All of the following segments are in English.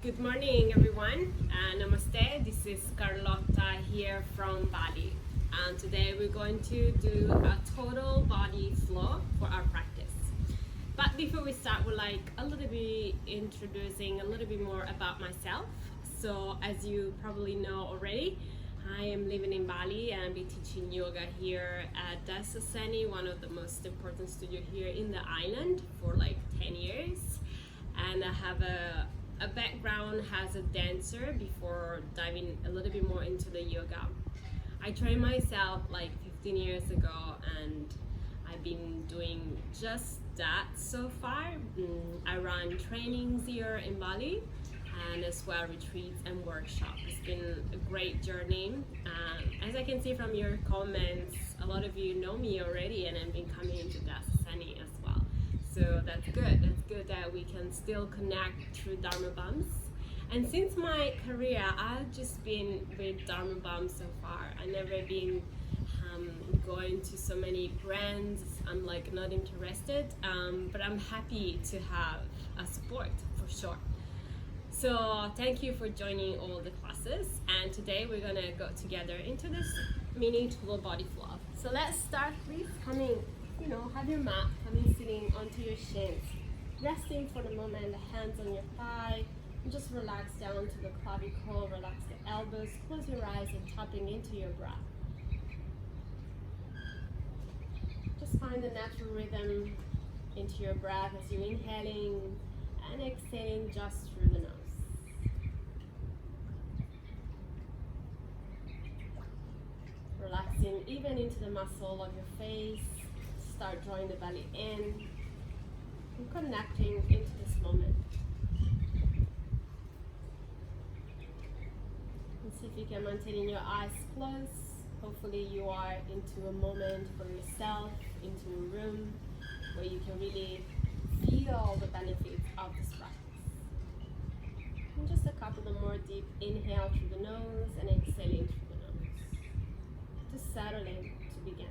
Good morning, everyone. Namaste. This is Carlotta here from Bali. And today we're going to do a total body flow for our practice. But before we start, we're a little bit introducing a little bit more about myself. So as you probably know already, I am living in Bali and I'll be teaching yoga here at Dasasani, one of the most important studios here in the island, for 10 years. And I have a background as a dancer before diving a little bit more into the yoga. I trained myself 15 years ago and I've been doing just that so far. I run trainings here in Bali and as well retreats and workshops. It's been a great journey. As I can see from your comments, a lot of you know me already and I've been coming into Dasasani as well. So that's good. That's good that we can still connect through Dharma bumps. And since my career, I've just been with Dharma bumps so far. I've never been going to so many brands. I'm not interested, but I'm happy to have a support for sure. So thank you for joining all the classes. And today we're gonna go together into this mini total body flow. So let's start with coming. Have your mat, sitting onto your shins, resting for the moment, the hands on your thigh, and just relax down to the clavicle, relax the elbows, close your eyes and tapping into your breath. Just find the natural rhythm into your breath as you're inhaling and exhaling just through the nose. Relaxing even into the muscle of your face. Start drawing the belly in and connecting into this moment. And see if you can maintain your eyes closed. Hopefully you are into a moment for yourself, into a room where you can really feel the benefits of this practice. And just a couple of more deep inhale through the nose and exhaling through the nose. Just settling to begin.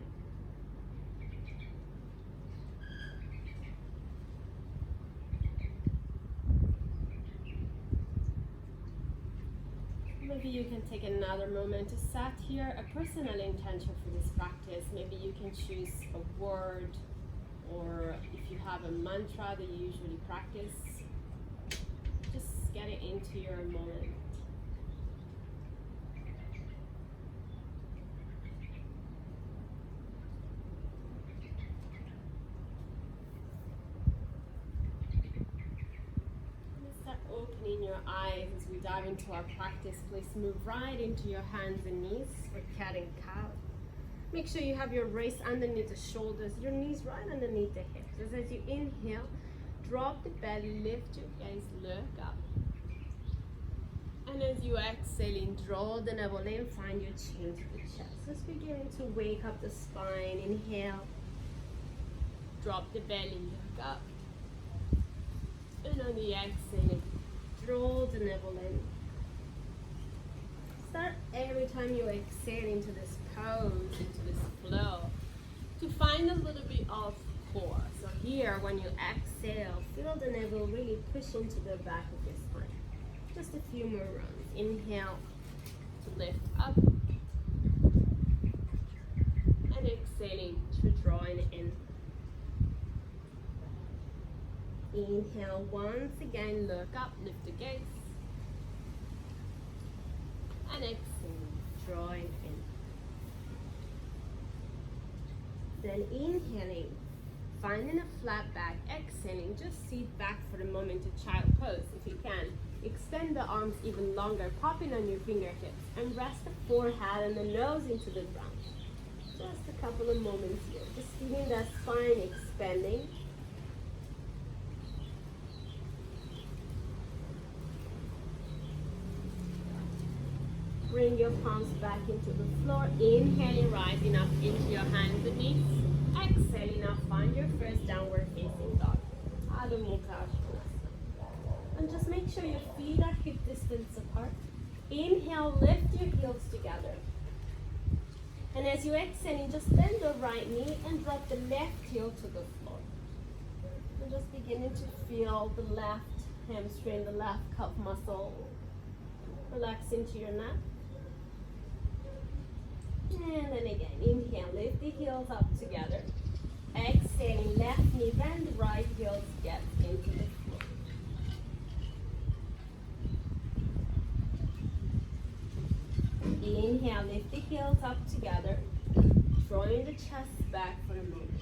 Maybe you can take another moment to set here a personal intention for this practice. Maybe you can choose a word, or if you have a mantra that you usually practice, just get it into your moment. Opening your eyes as we dive into our practice. Please move right into your hands and knees for cat and cow. Make sure you have your wrists underneath the shoulders, your knees right underneath the hips. As you inhale, drop the belly, lift your gaze, look up. And as you exhale, draw the navel in, find your chin to the chest. Just beginning to wake up the spine. Inhale, drop the belly, look up. And on the exhale, draw the navel in. Start every time you exhale into this pose, into this flow, to find a little bit of core. So here, when you exhale, feel the navel really push into the back of your spine. Just a few more rounds. Inhale to lift up. And exhaling to drawing in. Inhale once again, look up, lift the gaze. And exhale, drawing in. Then inhaling, finding a flat back, exhaling, just sit back for the moment to child pose if you can. Extend the arms even longer, popping on your fingertips, and rest the forehead and the nose into the ground. Just a couple of moments here, just feeling that spine expanding. Bring your palms back into the floor. Inhaling, rising up into your hands and knees. Exhaling up, find your first downward facing dog. Adho Mukha Svanasana. And just make sure your feet are hip distance apart. Inhale, lift your heels together. And as you exhale, just bend the right knee and drop the left heel to the floor. And just beginning to feel the left Hamstring the left calf muscle. Relax into your neck. And then again, inhale, lift the heels up together. Exhaling, left knee bend, right heels get into the floor. Inhale, lift the heels up together. Drawing the chest back for a moment.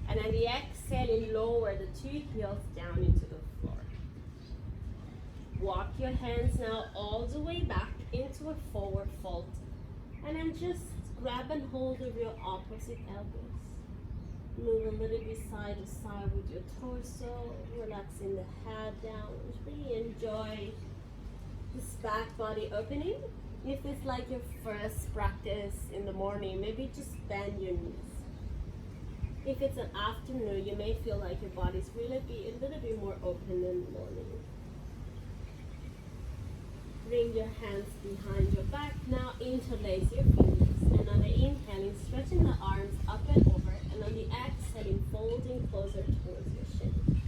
And then the exhaling, lower the two heels down into the floor. Walk your hands now all the way back into a forward fold. And then just grab and hold of your opposite elbows. Move a little bit side to side with your torso, relaxing the head down. Really enjoy this back body opening. If it's like your first practice in the morning, maybe just bend your knees. If it's an afternoon, you may feel like your body's really be a little bit more open in the morning. Bring your hands behind your back. Now interlace your fingers. And on the inhaling, stretching the arms up and over. And on the exhaling, folding closer towards your shin.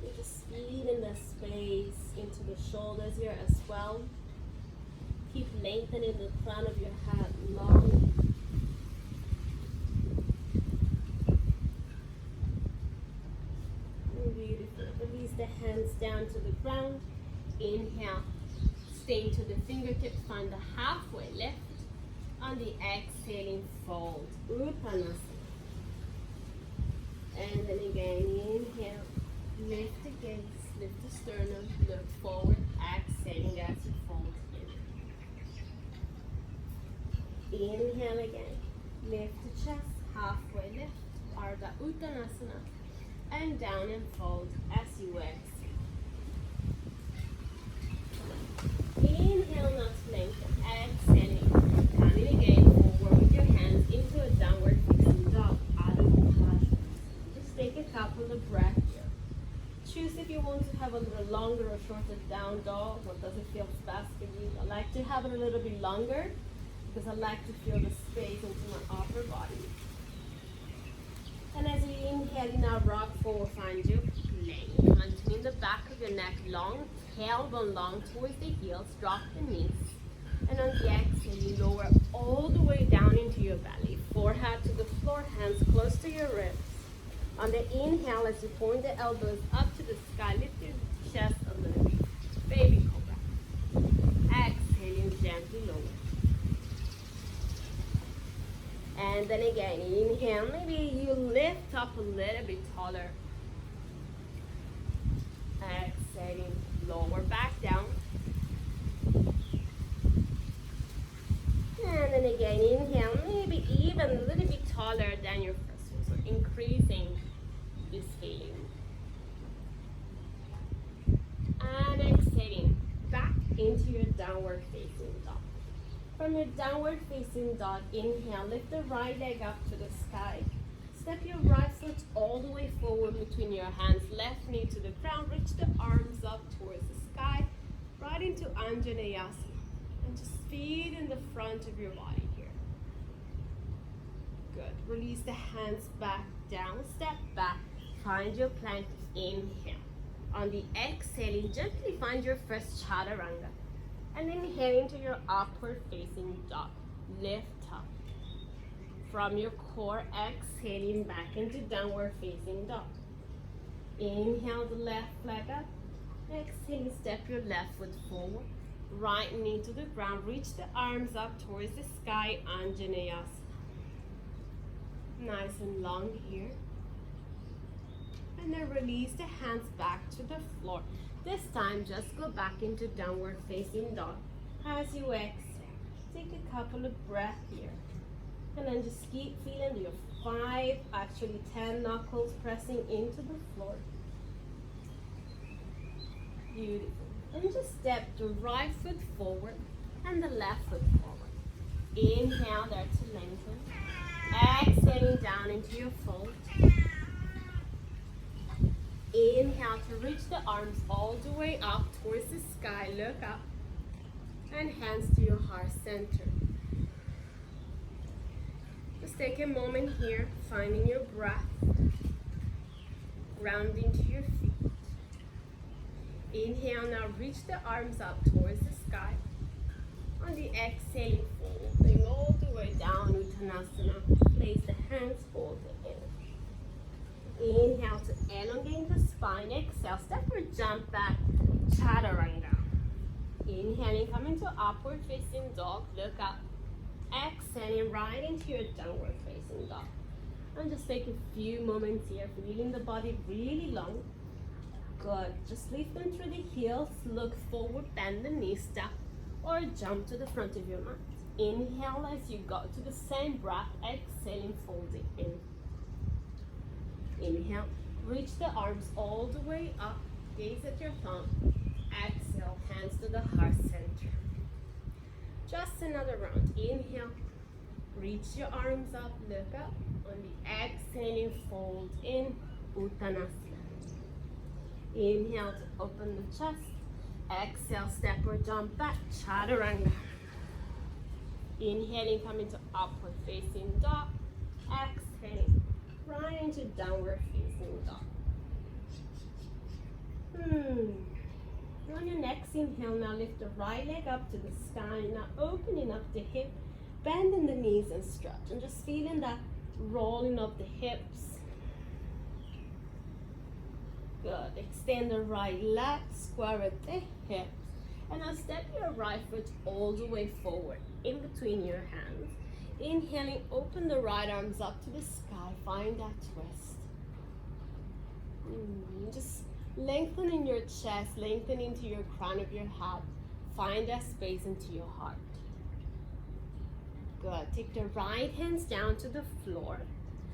You just feed in the space into the shoulders here as well. Keep lengthening the crown of your head long. Beautiful. Release the hands down to the ground. Inhale, stay to the fingertips, find the halfway lift. On the exhaling, fold, Uttanasana. And then again, inhale, lift the gaze, lift the sternum, look forward, exhaling as you fold in. Inhale again, lift the chest, halfway lift, Ardha Uttanasana, and down and fold as you exhale. Inhale, not to lengthen. Exhaling. Coming again forward with your hands into a downward facing dog. Adho Mukha. Just take a couple of breaths here. Choose if you want to have a little longer or shorter down dog. What does it feel best for you? I like to have it a little bit longer because I like to feel the space into my upper body. And as you inhale, you now rock forward, find your plank. Maintaining the back of your neck long, tailbone long towards the heels, drop the knees. And on the exhale, you lower all the way down into your belly. Forehead to the floor, hands close to your ribs. On the inhale, as you point the elbows up to the sky, lift your chest a little bit. Baby cobra. Exhaling gently lower. And then again, inhale, maybe you lift up a little bit taller. Exhaling, lower back down. And then again, inhale, maybe even a little bit taller than your first one. So increasing this feeling. And exhaling, back into your downward facing dog. From your downward facing dog, inhale, lift the right leg up to the sky. Step your right foot all the way forward between your hands, left knee to the ground, reach the arms up towards the sky, right into Anjaneyasana. And just feed in the front of your body here. Good. Release the hands back down, step back, find your plank, inhale. On the exhaling, gently find your first chaturanga. And inhale into your upward facing dog. Lift up. From your core, exhaling back into downward facing dog. Inhale the left leg up. Exhale, step your left foot forward. Right knee to the ground. Reach the arms up towards the sky, Anjaneyasana. Nice and long here. And then release the hands back to the floor. This time, just go back into downward facing dog. As you exhale, take a couple of breaths here. And then just keep feeling your 5, actually 10 knuckles pressing into the floor. Beautiful. And just step the right foot forward and the left foot forward. Inhale there to lengthen. Exhaling down into your fold. Inhale to reach the arms all the way up towards the sky. Look up. And hands to your heart center. Just take a moment here, finding your breath. Grounding to your feet. Inhale, now reach the arms up towards the sky. On the exhale, folding all the way down, Uttanasana. Place the hands folded in. Inhale to elongate the spine. Exhale, step or jump back, Chaturanga. Inhaling, come into upward facing dog, look up. Exhaling, right into your downward facing dog. And just take a few moments here, feeling the body really long. Good. Just lift them through the heels, look forward, bend the knees, step or jump to the front of your mat. Inhale as you go to the same breath, exhaling, folding in. Inhale, reach the arms all the way up, gaze at your thumb. Exhale, hands to the heart center. Just another round. Inhale, reach your arms up, look up. On the exhaling, fold in, Uttanasana. Inhale to open the chest. Exhale, step or jump back, Chaturanga. Inhaling, come into upward facing dog. Exhaling, right into downward facing dog. On your next inhale, now lift the right leg up to the sky. Now opening up the hip, bending the knees and stretch. And just feeling that rolling of the hips. Good. Extend the right leg, square at the hips. And now step your right foot all the way forward in between your hands. Inhaling, open the right arms up to the sky. Find that twist. Just lengthening your chest, lengthening to your crown of your head. Find that space into your heart. Good. Take the right hands down to the floor.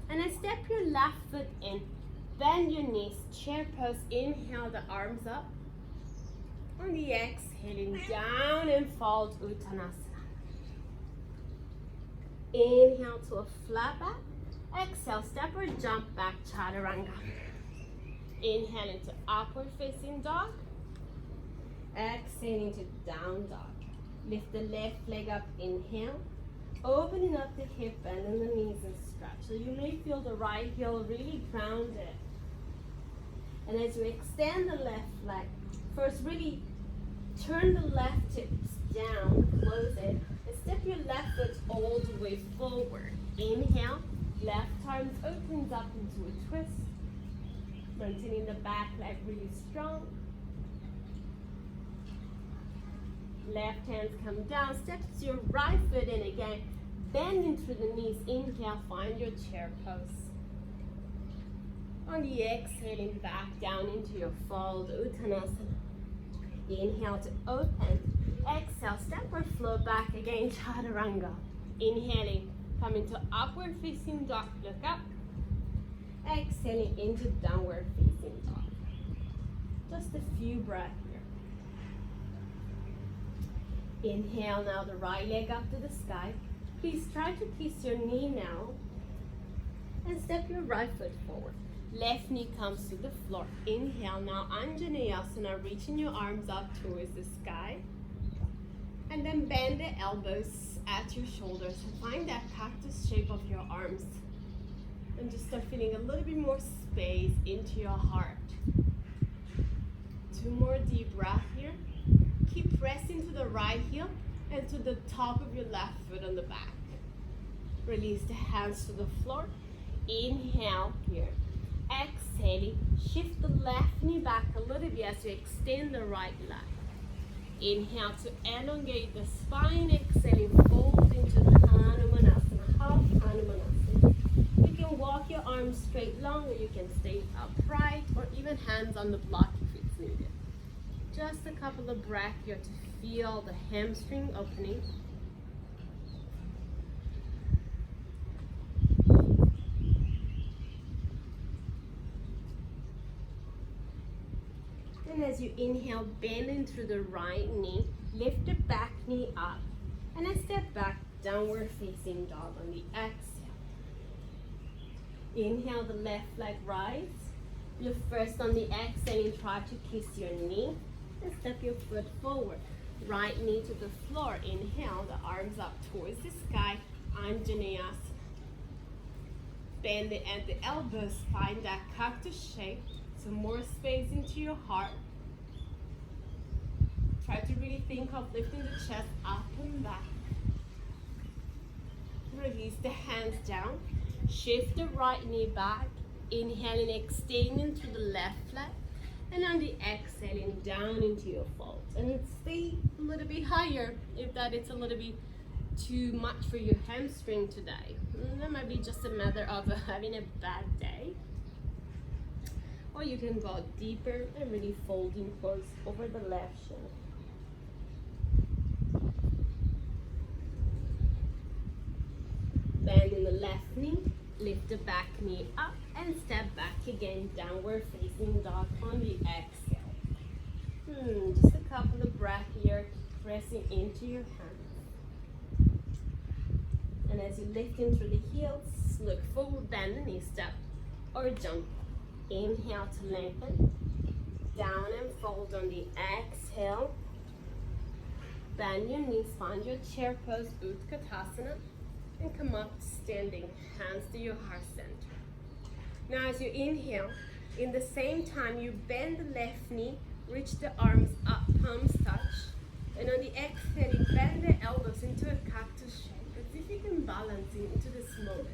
And then step your left foot in. Bend your knees, chair pose. Inhale the arms up. On the exhaling, down and fold, Uttanasana. Inhale to a flat back. Exhale, step or jump back, Chaturanga. Inhale into upward facing dog. Exhaling to down dog. Lift the left leg up, inhale. Opening up the hip, bending the knees and stretch. So you may feel the right heel really grounded. And as you extend the left leg, first really turn the left hips down, close it, and step your left foot all the way forward. Inhale, left arm opens up into a twist. Maintaining the back leg really strong. Left hands come down, step to your right foot in again. Bending through the knees, inhale, find your chair pose. On the exhaling, back down into your fold, Uttanasana. Inhale to open. Exhale, step or flow back again, Chaturanga. Inhaling, come into upward facing dog, look up. Exhaling into downward facing dog. Just a few breaths here. Inhale now the right leg up to the sky. Please try to kiss your knee now. And step your right foot forward. Left knee comes to the floor. Inhale now, Anjaneyasana, reaching your arms up towards the sky. And then bend the elbows at your shoulders and find that cactus shape of your arms. And just start feeling a little bit more space into your heart. 2 more deep breaths here. Keep pressing to the right heel and to the top of your left foot on the back. Release the hands to the floor. Inhale here. Exhaling, shift the left knee back a little bit as you extend the right leg. Inhale to elongate the spine. Exhaling, fold into the Hanumanasana, half Hanumanasana. You can walk your arms straight long, or you can stay upright, or even hands on the block if it's needed. Just a couple of breaths here to feel the hamstring opening. And as you inhale, bending through the right knee, lift the back knee up. And then step back, downward facing dog on the exhale. Inhale, the left leg rise. Look first on the exhale and try to kiss your knee. And step your foot forward. Right knee to the floor. Inhale, the arms up towards the sky. Anjaneyasana. Bend it at the elbows. Find that cactus shape. Some more space into your heart. try to really think of lifting the chest up and back. Release the hands down. Shift the right knee back. Inhaling, extending to the left leg. And on the exhaling, down into your fold. And stay a little bit higher if that is a little bit too much for your hamstring today. That might be just a matter of having a bad day. Or you can go deeper and really folding towards over the left shoulder. Bending the left knee, lift the back knee up and step back again, downward facing dog on the exhale. Just a couple of breaths here, pressing into your hands. And as you lift in through the heels, look forward, bend the knee, step or jump. Inhale to lengthen, down and fold on the exhale. Bend your knees, find your chair pose, Utkatasana, and come up standing, hands to your heart center. Now as you inhale, in the same time you bend the left knee, reach the arms up, palms touch, and on the exhale, bend the elbows into a cactus shape, as if you can balance into this moment.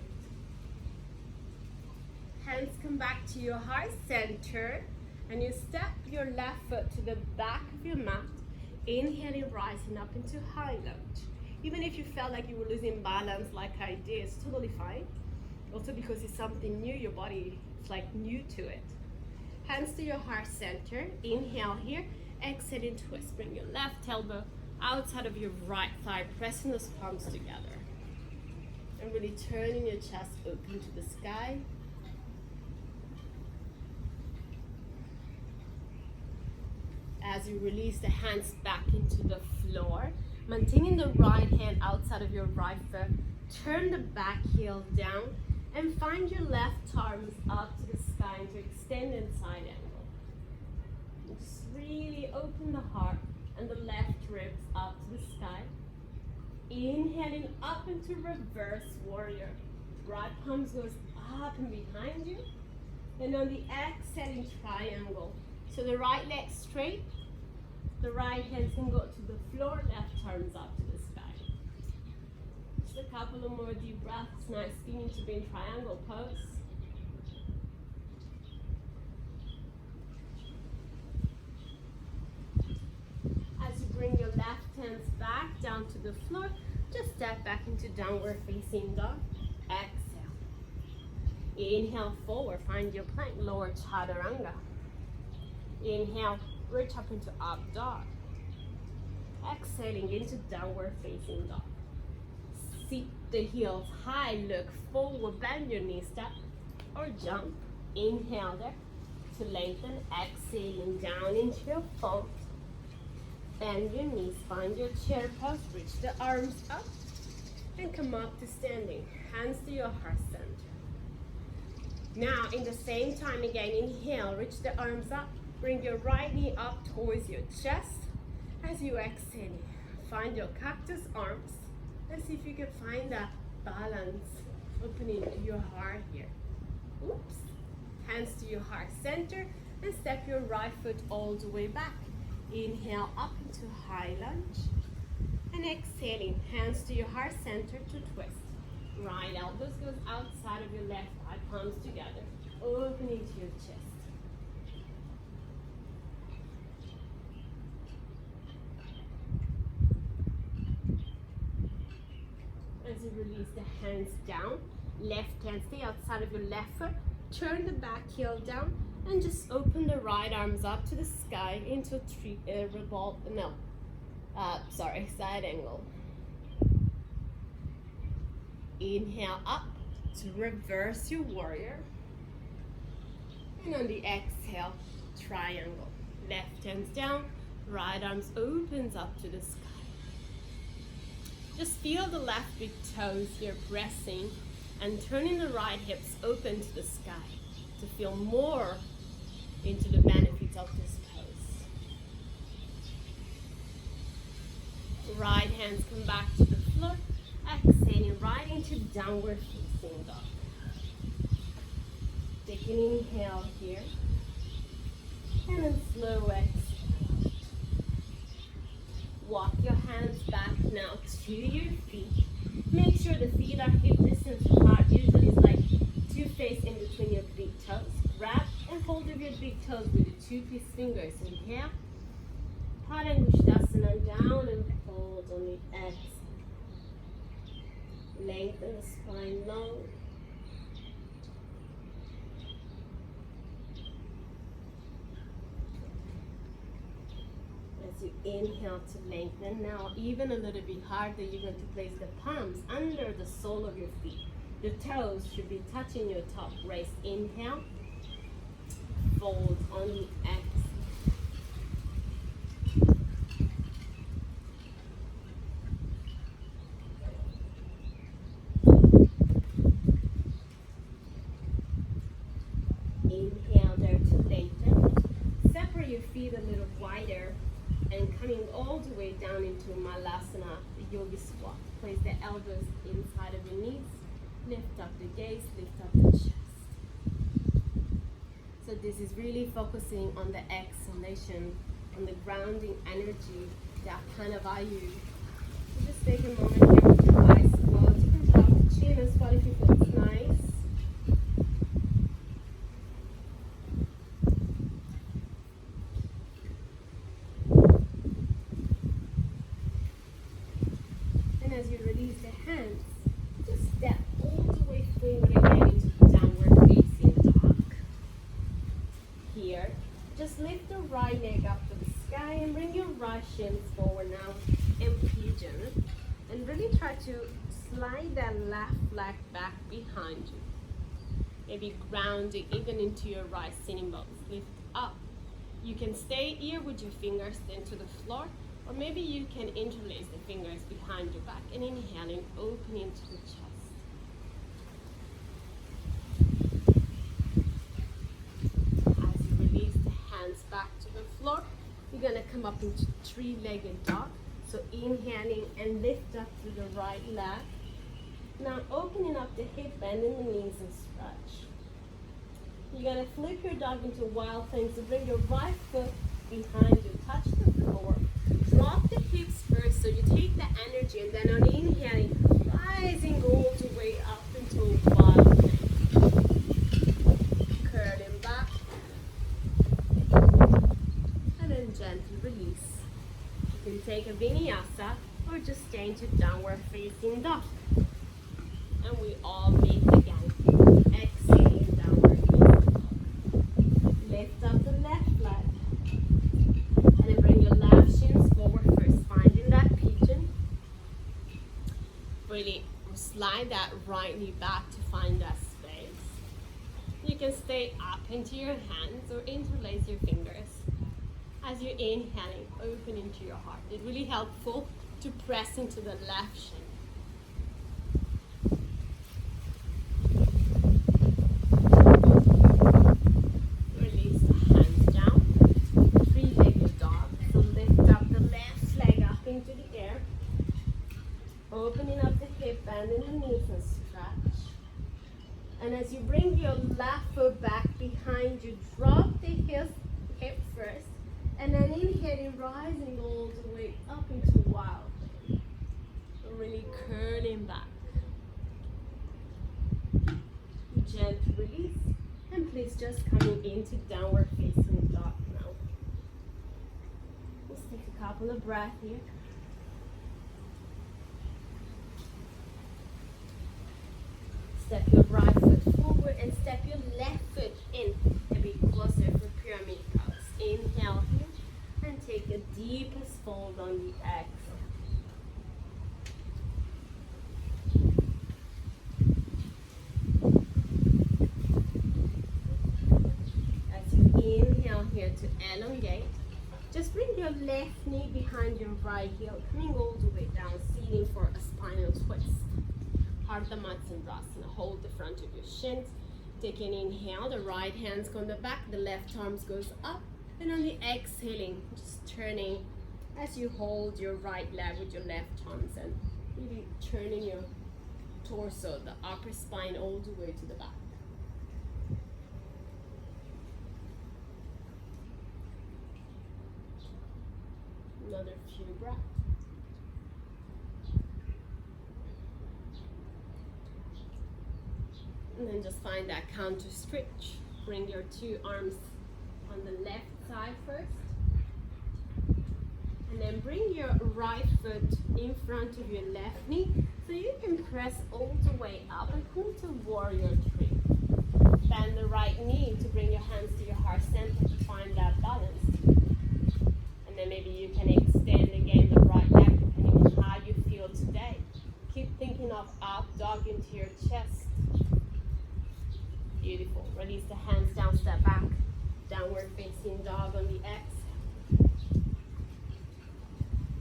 Hands come back to your heart center, and you step your left foot to the back of your mat, inhaling, rising up into high lunge. Even if you felt like you were losing balance like I did, it's totally fine. Also because it's something new, your body is like new to it. Hands to your heart center, inhale here, exhaling twist. Bring your left elbow outside of your right thigh, pressing those palms together. And really turning your chest open to the sky. As you release the hands back into the floor, maintaining the right hand outside of your right foot, turn the back heel down and find your left arms up to the sky into extended side angle. Just really open the heart and the left ribs up to the sky. Inhaling up into reverse warrior. Right palms goes up and behind you. And on the exhaling, triangle. So the right leg straight, the right hand can go to the floor, left arms up to the sky. Just a couple of more deep breaths, nice feeling to be in triangle pose. As you bring your left hands back down to the floor, just step back into downward facing dog. Exhale. Inhale forward, find your plank, lower chaturanga. Inhale, reach up into up dog. Exhaling into downward facing dog. Seat the heels high, look forward, bend your knee, step or jump. Inhale there to lengthen, exhaling down into your fold. Bend your knees, find your chair pose, reach the arms up and come up to standing. Hands to your heart center. Now in the same time again, inhale, reach the arms up. Bring your right knee up towards your chest. As you exhale, find your cactus arms. Let's see if you can find that balance, opening your heart here. Oops. Hands to your heart center and step your right foot all the way back. Inhale up into high lunge. And exhaling, hands to your heart center to twist. Right elbows goes outside of your left thigh, palms together. Opening to your chest. As you release the hands down, left hand stay outside of your left foot, turn the back heel down, and just open the right arms up to the sky into side angle. Inhale up to reverse your warrior. And on the exhale, triangle. Left hands down, right arms opens up to the sky. Just feel the left big toes here pressing and turning the right hips open to the sky to feel more into the benefits of this pose. Right hands come back to the floor, exhaling right into downward facing dog. Take an inhale here and then slow exhale. Walk your hands back now to your feet. Make sure the feet are hip distance apart. Usually it's like 2 space in between your big toes. Grab and hold of your big toes with the 2 piece fingers. Inhale. Padangusthasana down and fold on the exhale. Lengthen the spine long. As you inhale to lengthen, now even a little bit harder, you're going to place the palms under the sole of your feet. The toes should be touching your top. Raise, inhale, fold on the exhale. Inhale there to lengthen. Separate your feet a little wider and coming all the way down into Malasana, the yogi squat. Place the elbows inside of your knees. Lift up the gaze, lift up the chest. So this is really focusing on the exhalation, on the grounding energy that kind of I use. So just take a moment here with your eyes closed. You can drop the chin as well if you feel it's nice. And as you release the hands, just step all the way forward again into downward facing dog. Here, just lift the right leg up to the sky and bring your right shins forward now in pigeon. And really try to slide that left leg back behind you. Maybe grounding even into your right sitting bones. Lift up. You can stay here with your fingers into the floor, or maybe you can interlace the fingers behind your back and inhaling, opening into the chest. As you release the hands back to the floor, you're gonna come up into 3-legged dog. So inhaling and lift up to the right leg. Now opening up the hip, bending the knees and stretch. You're gonna flip your dog into wild thing. So bring your right foot behind you, touch the floor. Drop the hips first, so you take the energy, and then on inhaling, rising all the way up into a wild thing. Curling back, and then gently release. You can take a vinyasa or just stay into downward facing dog. And we all meet again. Exhaling downward facing dog. Lift up the left leg. And then bring your left shins forward first, finding that pigeon. Really slide that right knee back to find that space. You can stay up into your hands or interlace your fingers. As you're inhaling, open into your heart. It's really helpful to press into the left shin. Release the hands down. 3-legged dog. So lift up the left leg up into the air. Opening up the hip, bending the knees and stretch. And as you bring your left foot back behind you, drop the hip first. And then inhaling, rising all the way up into wild. Really curling back. Gentle release. And please just coming into downward facing dog now. Let's take a couple of breaths here. Step your right foot forward and step your left foot in a bit closer for pyramid pose. Inhale here. And take the deepest fold on the exhale. As you inhale here to elongate, just bring your left knee behind your right heel, coming all the way down, seating for a spinal twist. Ardha Matsyendrasana. Hold the front of your shins. Take an inhale, the right hands go on the back, the left arms goes up. And on the exhaling, just turning as you hold your right leg with your left arms and really turning your torso, the upper spine all the way to the back. Another few breaths. And then just find that counter stretch. Bring your two arms on the left side first. And then bring your right foot in front of your left knee so you can press all the way up and come to warrior three. Bend the right knee to bring your hands to your heart center to find that balance. And then maybe you can extend again the right leg depending on how you feel today. Keep thinking of up dog into your chest. Beautiful. Release the hands down, step back. Downward facing dog on the exhale.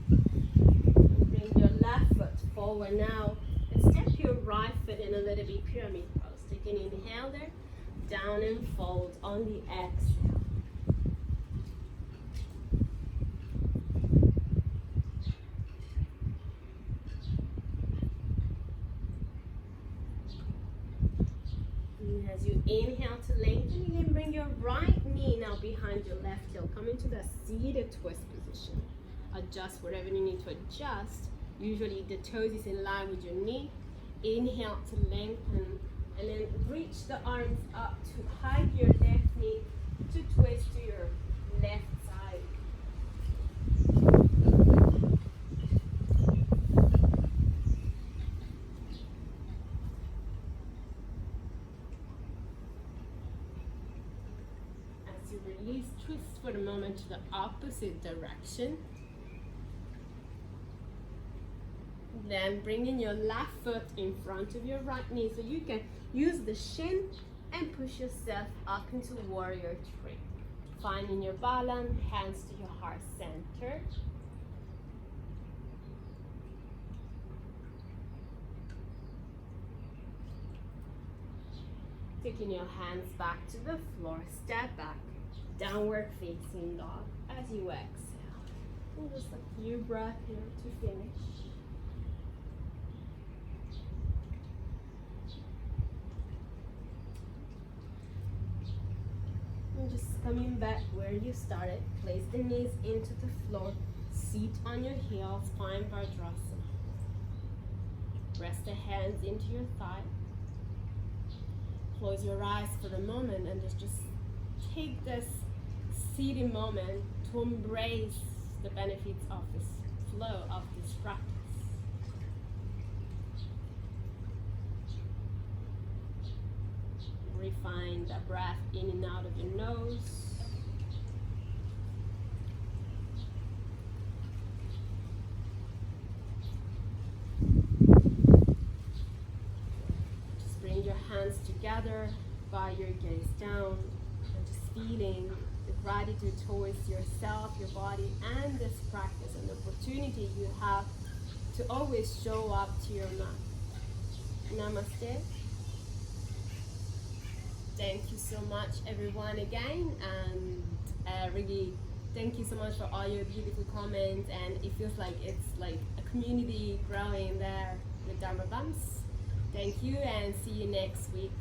And bring your left foot forward now. And step your right foot in a little bit pyramid pose. Take an inhale there. Down and fold on the exhale. As you inhale to lengthen, you can bring your right knee now behind your left heel. Come into the seated twist position. Adjust whatever you need to adjust. Usually the toes is in line with your knee. Inhale to lengthen, and then reach the arms up to hide your left knee to twist to your left side. You release, twist for the moment to the opposite direction. Then bring in your left foot in front of your right knee so you can use the shin and push yourself up into warrior three. Finding your balance, hands to your heart center. Taking your hands back to the floor, step back. Downward facing dog as you exhale. And just a few breaths here to finish. And just coming back where you started. Place the knees into the floor. Seat on your heels, find Vajrasana. Rest the hands into your thigh. Close your eyes for the moment and just take this seated moment to embrace the benefits of this flow, of this practice. Refine the breath in and out of your nose. Just bring your hands together, bow your gaze down, and just feeling the gratitude towards yourself, your body, and this practice, and the opportunity you have to always show up to your mat. Namaste. Thank you so much, everyone, again, and really thank you so much for all your beautiful comments, and it feels like it's like a community growing there with Dharma Bumps. Thank you, and see you next week.